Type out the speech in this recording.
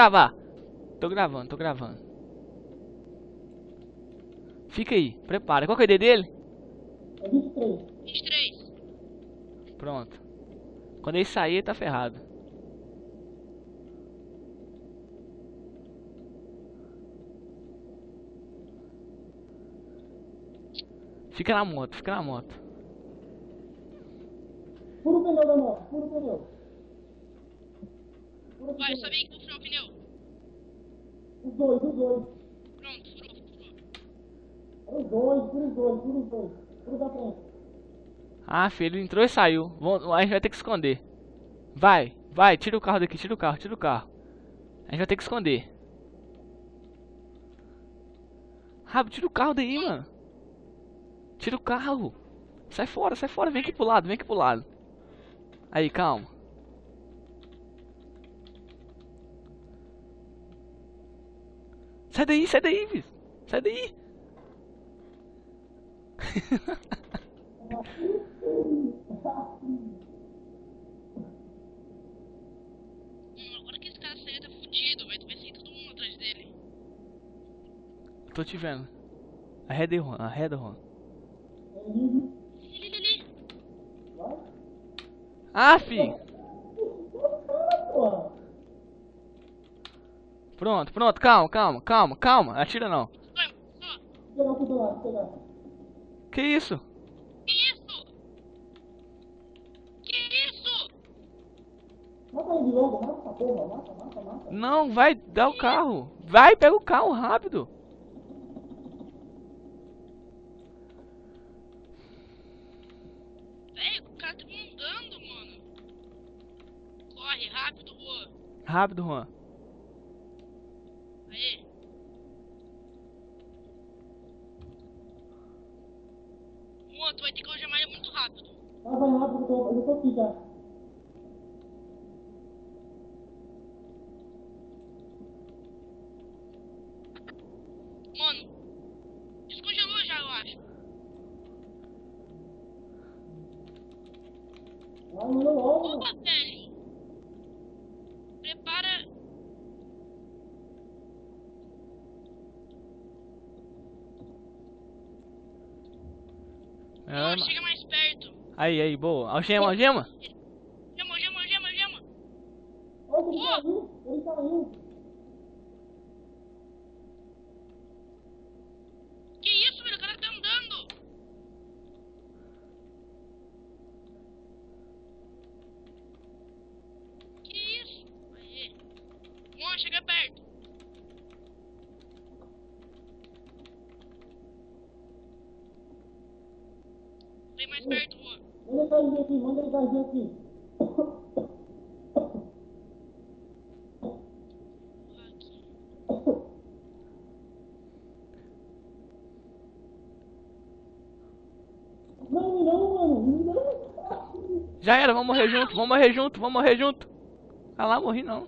gravar. Tô gravando, tô gravando. Fica aí, prepara. Qual que é a ID dele? É 23. 23. Pronto. Quando ele sair, ele tá ferrado. Fica na moto, fica na moto. Fura o pneu da moto, fura o pneu. Fura o Vai, pneu. sobe aí que vou furar o pneu. Os dois, os dois. Pronto, furou. Os dois, fura os dois, fura os dois. Fura da frente. Ah, filho, ele entrou e saiu. A gente vai ter que esconder. Vai, vai, tira o carro daqui, tira o carro, tira o carro. A gente vai ter que esconder. Rápido, tira o carro daí, mano. Tira o carro. Sai fora, vem aqui pro lado, vem aqui pro lado. Aí, calma. Sai daí, bicho. Sai daí. Agora que esse cara saiu, tá fudido. Vai sair todo mundo atrás dele. Tô te vendo. Arreda aí, Juan, arreda, Juan. Ali. Vai. Ah, fi. Porra. Pronto, calma. Atira não. Só. Pegar pro outro lado, pegar. Que isso? Que isso? Que isso? Mata ele logo, mata essa porra, mata. Não, vai, dá o carro. Vai, pega o carro, rápido. Velho, o cara tá me andando, mano. Corre, rápido, Rua. Rápido, Juan. Aê. Rua, tu vai ter que algemar ele muito rápido. Vai rápido, eu tô aqui já. Mano, descongelou já, eu acho. Vai indo logo. Opa, velho. Prepara. É, Não, chega mais perto. aí, boa. Algema. Gema. Olha, ele caiu. Que isso, velho? O cara tá andando. Que isso? Aê. Juan, chega perto. Vem mais perto, Juan. Manda ele cair aqui. Aqui. Não, mano. Já era, vamos morrer junto. Ah lá, morri não.